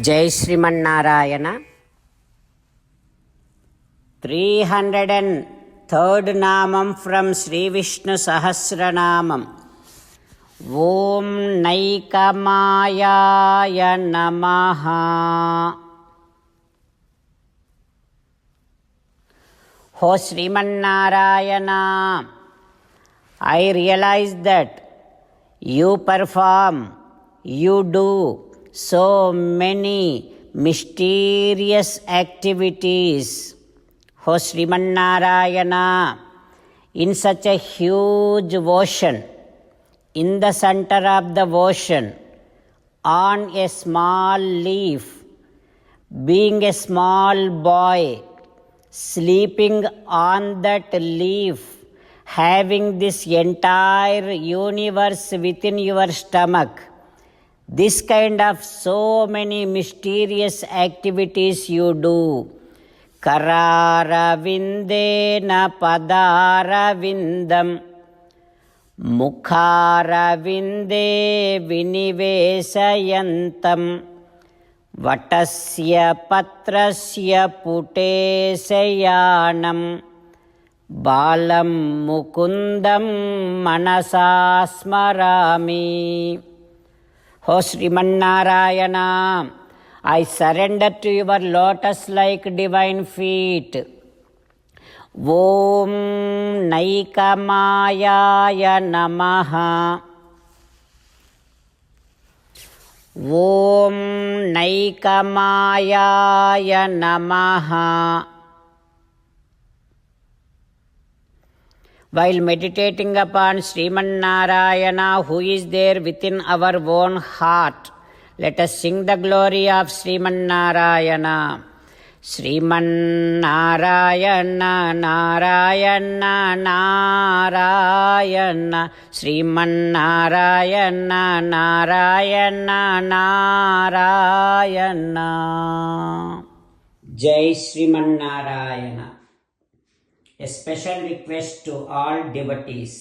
జై శ్రీమన్నారాయణ. 303rd నామం from Shri Vishnu Sahasranamam. ఓం నైకమాయాయ నమః. హో Srimannarayana, I realize that you perform, you do so many mysterious activities. O Srimannarayana, in such a huge ocean, in the center of the ocean, on a small leaf, being a small boy, sleeping on that leaf, having this entire universe within your stomach, this kind of so many mysterious activities you do. Kararavindena padaravindam, mukharavinde vinivesayantam, vatasya patrasya putesayanam, balam mukundam manasa smarami. O Srimannarayana, I surrender to your lotus-like divine feet. Om Naikamaya Namaha. Om Naikamaya Namaha. While meditating upon Srimannarayana, who is there within our own heart, let us sing the glory of Srimannarayana. Srimannarayana, Narayana, Narayana, Srimannarayana, Narayana, Narayana. Jai Srimannarayana. A special request to all devotees.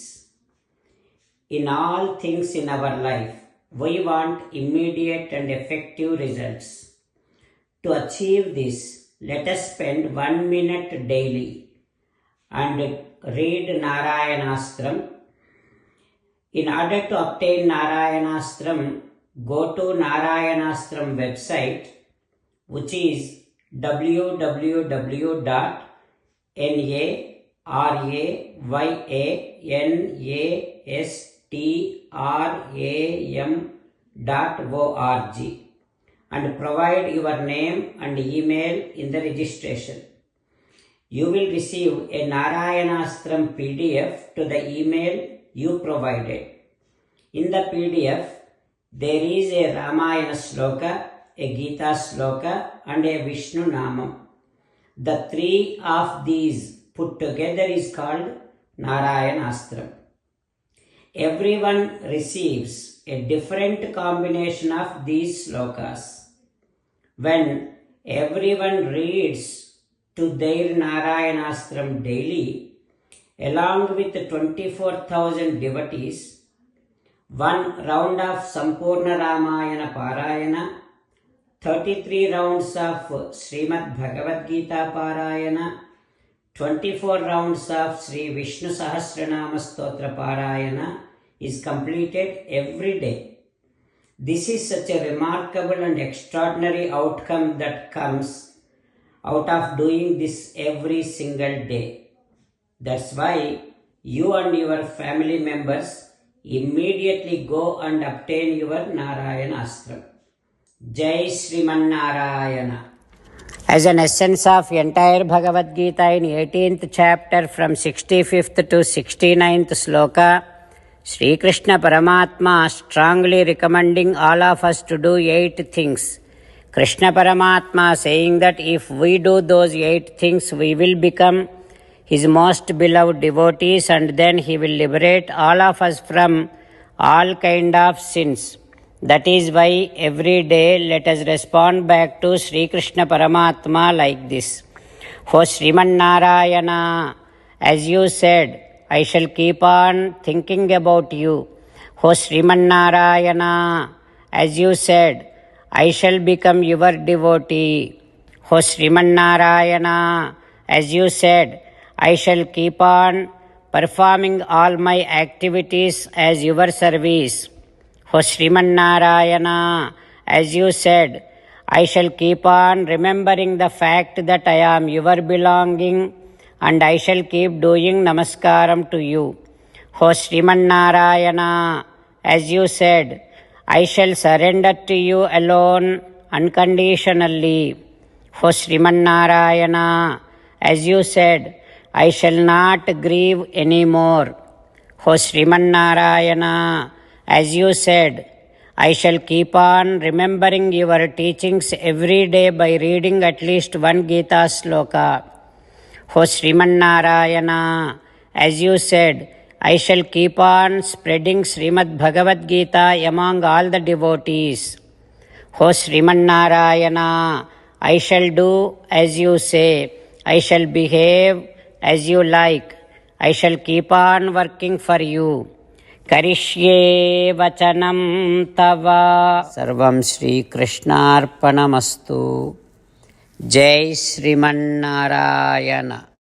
In all things in our life, we want immediate and effective results. To achieve this, let us spend 1 minute daily and read Narayanastram. In order to obtain Narayanastram, go to Narayanastram website, which is www.narayanastram.org and provide your name and email in the registration. You will receive a Narayanastram PDF to the email you provided. In the PDF, there is a Ramayana Sloka, a Gita Sloka and a Vishnu Namam. The three of these put together is called Narayanastram. Everyone receives a different combination of these slokas. When everyone reads to their Narayanastram daily, along with 24,000 devotees, one round of Sampurna Ramayana Parayana, 33 rounds of Srimad Bhagavad Gita Parayana, 24 rounds of Sri Vishnu Sahasranama Stotra Parayana is completed every day. This is such a remarkable and extraordinary outcome that comes out of doing this every single day. That's why you and your family members immediately go and obtain your Narayanastram. Jai Srimannarayana. As an essence of entire Bhagavad Gita in 18th chapter from 65th to 69th sloka, Sri Krishna Paramatma strongly recommending all of us to do 8 things. Krishna Paramatma saying that if we do those 8 things, we will become his most beloved devotees and then he will liberate all of us from all kind of sins. That is why every day let us respond back to Sri Krishna Paramatma like this. O Srimannarayana, as you said, I shall keep on thinking about you. O Srimannarayana, as you said, I shall become your devotee. O Srimannarayana, as you said, I shall keep on performing all my activities as your service. O Srimannarayana, as you said, I shall keep on remembering the fact that I am your belonging and I shall keep doing namaskaram to you. O Srimannarayana, as you said, I shall surrender to you alone unconditionally. O Srimannarayana, as you said, I shall not grieve anymore. O Srimannarayana, as you said, I shall keep on remembering your teachings every day by reading at least one Gita sloka. O Srimannarayana, as you said, I shall keep on spreading Srimad Bhagavad Gita among all the devotees. O Srimannarayana, I shall do as you say. I shall behave as you like. I shall keep on working for you. Karishye vachanam tava. Sarvam Shri Krishnarpanamastu. Jai Srimannarayana.